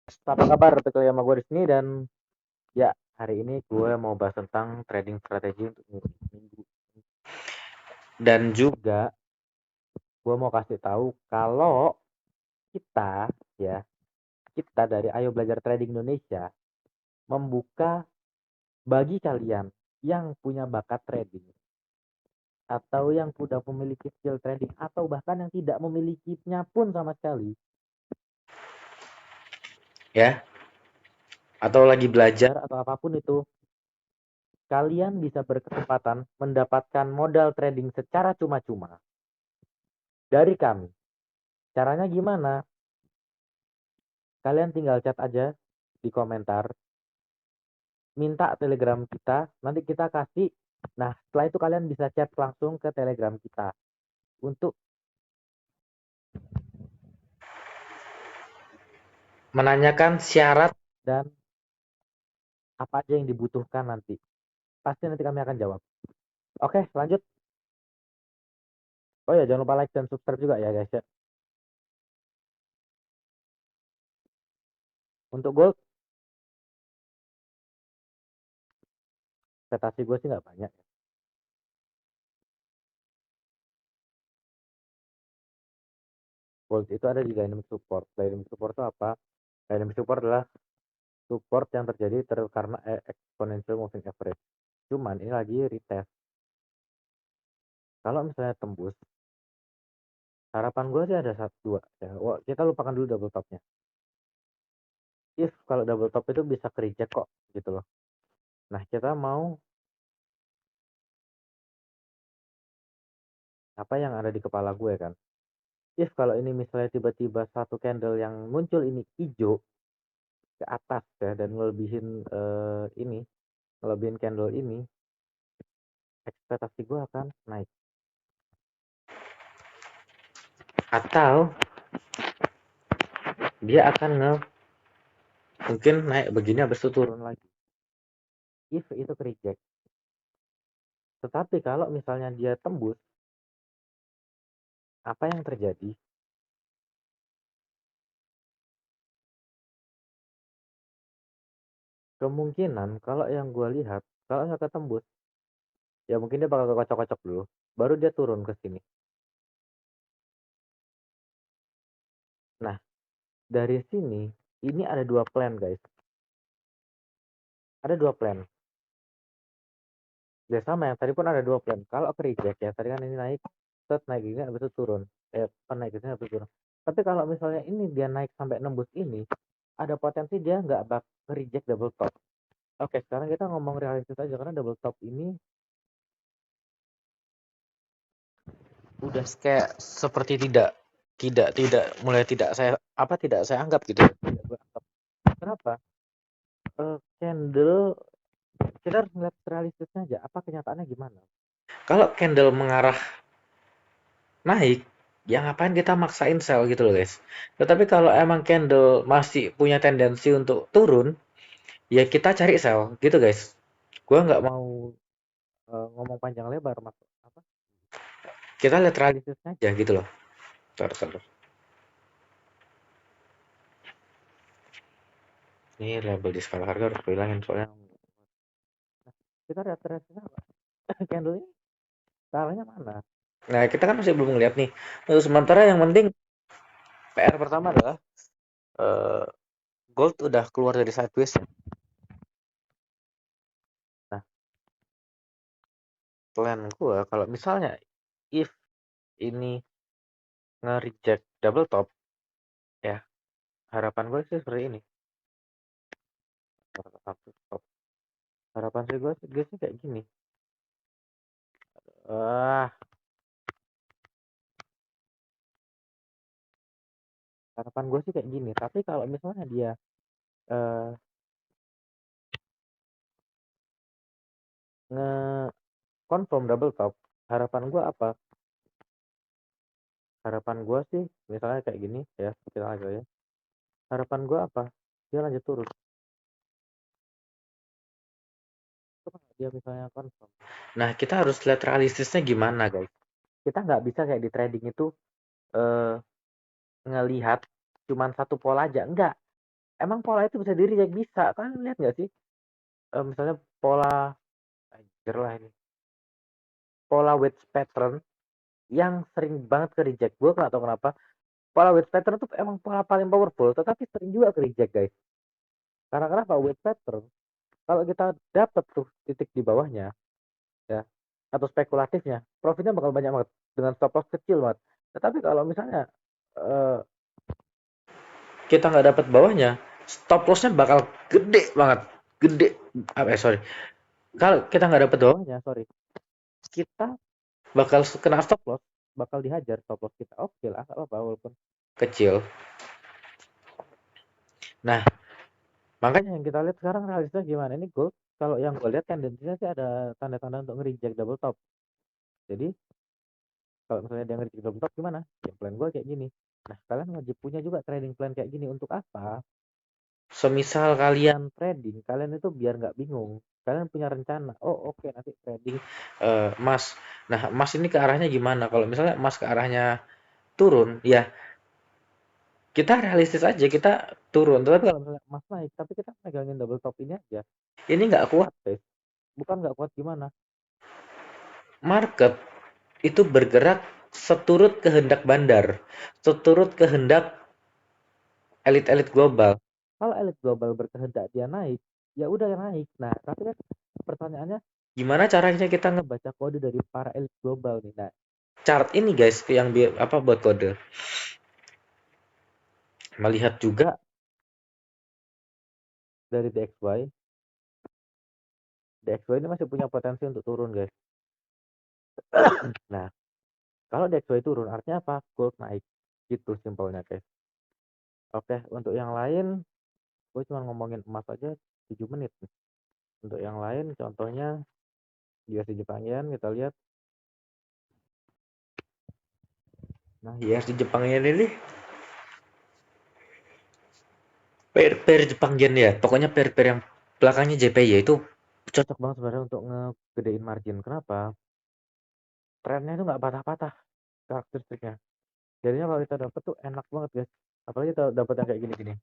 Apa kabar? Betul ya sama gue di sini dan ya hari ini gue mau bahas tentang trading strategi untuk minggu. Dan juga gue mau kasih tahu kalau kita ya kita dari Ayo Belajar Trading Indonesia membuka bagi kalian yang punya bakat trading atau yang sudah memiliki skill trading atau bahkan yang tidak memilikinya pun sama sekali ya atau lagi belajar atau apapun itu kalian bisa berkesempatan mendapatkan modal trading secara cuma-cuma dari kami. Caranya gimana? Kalian tinggal chat aja di komentar, minta telegram kita, nanti kita kasih. Nah, setelah itu kalian bisa chat langsung ke telegram kita untuk menanyakan syarat dan apa aja yang dibutuhkan nanti. Pasti nanti kami akan jawab. Oke, lanjut. Oh ya, jangan lupa like dan subscribe juga ya guys ya. Untuk gold, ekspektasi gue sih nggak banyak. Gold itu ada di dynamic support. Dynamic support itu apa? Dynamic support adalah support yang terjadi karena exponential moving average. Cuman ini lagi retest. Kalau misalnya tembus, harapan gue sih ada satu dua. Ya. Wah, kita lupakan dulu double topnya. If kalau double top itu bisa ke reject kok, gitu loh. Nah, kita mau apa yang ada di kepala gue kan. If kalau ini misalnya tiba-tiba satu candle yang muncul ini hijau ke atas ya dan ngelebihin ini, ngelebihin candle ini, ekspektasi gue akan naik. Atau dia akan mungkin naik begini habis itu turun lagi. If itu ke reject. Tetapi kalau misalnya dia tembus, apa yang terjadi? Kemungkinan kalau yang gue lihat, kalau nggak ketembus, ya mungkin dia bakal kocok-kocok dulu, baru dia turun ke sini. Nah, dari sini, ini ada dua plan guys. Ada dua plan. Ya sama yang tadi pun ada dua plan. Kalau ke reject ya, tadi kan ini naik, set naik gini, habis itu turun. Naik gini, habis itu turun. Tapi kalau misalnya ini dia naik sampai nembus ini, ada potensi dia nggak bak reject double top. Oke, sekarang kita ngomong realistis aja karena double top ini udah kayak seperti tidak mulai tidak saya anggap gitu ya. Tidak gue anggap. Kenapa? Candle kita harus melihat realistisnya aja. Apa kenyataannya gimana? Kalau candle mengarah naik, ya ngapain kita maksain sell gitu loh guys. Tetapi kalau emang candle masih punya tendensi untuk turun, ya kita cari sell gitu guys. Gua nggak mau ngomong panjang lebar mas. Apa? Kita lihat realistisnya aja gitu loh. Tar. Ini label di skala harga harus hilangin soalnya. Nah, kita lihat realistisnya apa? Candle ini skalanya mana? Nah, kita kan masih belum ngeliat nih. Sementara yang penting PR pertama adalah eh, gold udah keluar dari sideways. Nah, plan gua kalau misalnya if ini nge-reject double top ya, harapan gue sih seperti ini. Harapan sih gue sih kayak gini. Ah, harapan gue sih kayak gini. Tapi kalau misalnya dia eh, nge-confirm double top, harapan gue apa? Harapan gue sih misalnya kayak gini ya, kita aja ya. Harapan gue apa? Dia lanjut turun. Dia misalnya confirm. Nah, kita harus lihat realistisnya gimana, guys. Kita nggak bisa kayak di trading itu eh, ngelihat cuman satu pola aja. Enggak. emang pola itu bisa di-reject? Bisa. Kan lihat nggak sih? Misalnya pola anjir lah ini. Pola wedge pattern yang sering banget ke reject. Gue nggak tahu kenapa. Pola wedge pattern tuh emang pola paling powerful, tetapi sering juga ke reject, guys. Karena kenapa? Wedge pattern, kalau kita dapat tuh titik di bawahnya, ya, atau spekulatifnya, profitnya bakal banyak banget dengan stop loss kecil banget. Tetapi kalau misalnya eh, kita nggak dapat bawahnya, stop lossnya bakal gede banget, gede. Sorry, kalau kita nggak dapat bawahnya, sorry, kita bakal kena stop loss, bakal dihajar stop loss kita. Oke lah, nggak apa-apa walaupun kecil. Nah, makanya yang kita lihat sekarang realistisnya gimana ini gold. Kalau yang gue lihat tendensinya sih ada tanda-tanda untuk nge-reject double top. Jadi kalau misalnya dia nge-reject double top gimana? Game plan gue kayak gini. Nah, kalian wajib punya juga trading plan kayak gini. Untuk apa? Semisal kalian trading, kalian itu biar nggak bingung. Kalian punya rencana. Oh, oke, nanti trading emas. Nah, emas ini ke arahnya gimana? Kalau misalnya emas ke arahnya turun, ya kita realistis aja, kita turun. Tapi kalau misalnya emas naik, tapi kita megangin double top ini aja. Ini nggak kuat, guys. Bukan nggak kuat gimana? Market itu bergerak seturut kehendak bandar, seturut kehendak elit-elit global. Kalau elit global berkehendak dia naik, ya udah naik. Nah, tapi kan pertanyaannya, gimana caranya kita ngebaca kode dari para elit global nih? Nah, chart ini guys yang apa buat kode. Melihat juga dari DXY. DXY ini masih punya potensi untuk turun, guys. Nah, kalau DXY turun artinya apa? Gold naik. Gitu simpelnya, guys. Oke, untuk yang lain gue cuma ngomongin emas aja 7 menit nih. Untuk yang lain contohnya USD Jepang Yen kita lihat. Nah, USD Jepang Yen ini pair Jepang Yen ya. Pokoknya pair yang belakangnya JPY itu cocok banget sebenarnya untuk ngegedein margin. Kenapa? Trennya itu nggak patah-patah karakteristiknya. Jadinya kalau kita dapat tuh enak banget, guys. Apalagi kita dapat yang kayak gini-gini.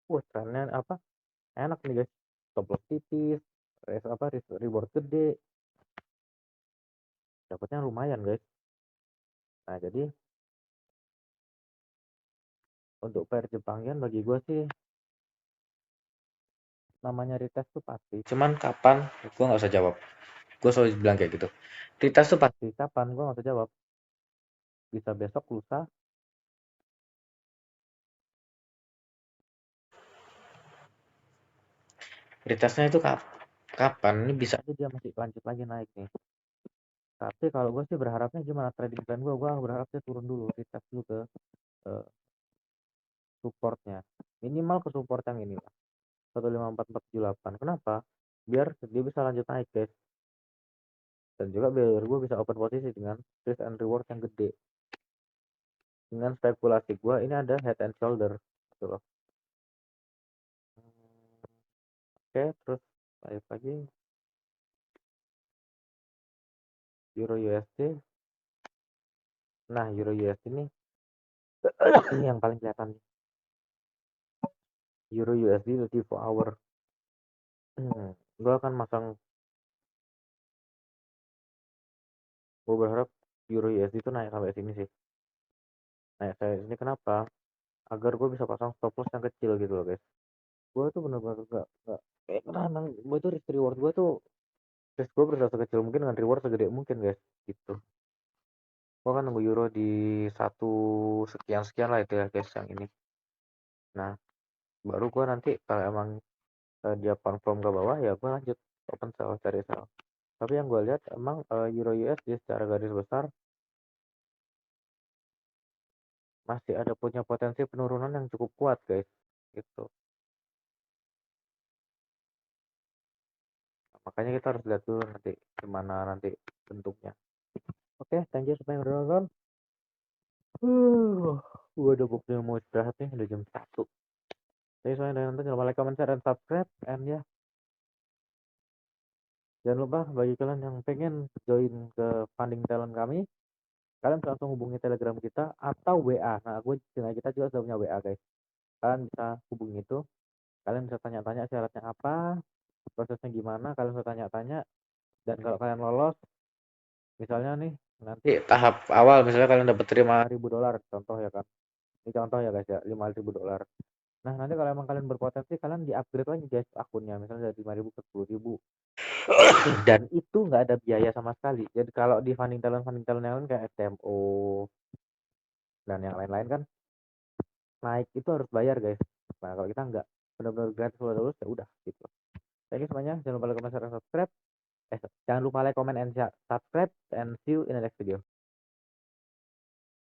Trennya apa? Enak nih, guys. Stop loss tipis, reward gede. Dapatnya lumayan, guys. Nah, jadi untuk pair Jepang Yen bagi gue sih namanya retest tuh pasti. Cuman kapan? Gue nggak usah jawab. Gue selalu bilang kayak gitu. Retest tuh pasti. Kapan? Gue nggak usah jawab. Bisa besok, lusa. Retestnya itu kapan? Ini bisa aja dia masih lanjut lagi naik nih. Tapi kalau gue sih berharapnya gimana trading plan gue berharap dia turun dulu, retest dulu ke supportnya. Minimal ke support yang ini lah. 15448. Kenapa? Biar dia bisa lanjut naik, guys. Dan juga biar gue bisa open posisi dengan risk and reward yang gede. Dengan spekulasi gue ini ada head and shoulder gitu loh. Oke, terus lanjut lagi Euro USD. Nah, Euro USD ini yang paling kelihatan. Euro USD 24 hour. Gue akan masang, gue berharap Euro USD itu naik sampai sini sih. Naik sampai sini kenapa? Agar gue bisa pasang stop loss yang kecil gitu loh, guys. Gue tuh bener-bener gak karena gue tuh risk reward gue tuh, risk gue berusaha sekecil mungkin dengan reward segede mungkin, guys, gitu. Gue kan nunggu euro di 1 sekian lah itu ya, guys, yang ini. Nah, baru gue nanti kalau emang dia confirm ke bawah ya gue lanjut open sell, cari sell. Tapi yang gue lihat emang euro USD secara garis besar masih ada punya potensi penurunan yang cukup kuat, guys, gitu. Makanya kita harus lihat dulu nanti gimana nanti bentuknya. Oke, thank you semua yang udah nonton. Gue udah buktinya mau istirahat nih, udah jam 1. Jadi soalnya udah nonton, jangan lupa like, comment, share, dan subscribe. And ya, jangan lupa bagi kalian yang pengen join ke funding talent kami, kalian bisa langsung hubungi telegram kita atau WA. Nah, gue kita juga sudah punya WA, guys. Kalian bisa hubungi itu. Kalian bisa tanya-tanya syaratnya apa, prosesnya gimana, kalian bisa tanya-tanya. Dan kalau kalian lolos, misalnya nih nanti tahap awal misalnya kalian dapat $5.000 contoh ya kan, ini contoh ya guys ya, $5.000. Nah nanti kalau emang kalian berpotensi, kalian di upgrade lagi guys akunnya, misalnya dari 5.000 ke 10.000. Dan itu nggak ada biaya sama sekali. Jadi kalau di funding talent yang lain kayak STMO dan yang lain-lain kan naik itu harus bayar guys. Nah kalau kita nggak, benar-benar gratis, udah lulus ya udah gitu. Thank you semuanya, jangan lupa like, comment, share, dan subscribe. Jangan lupa like, comment, and subscribe, and see you in the next video.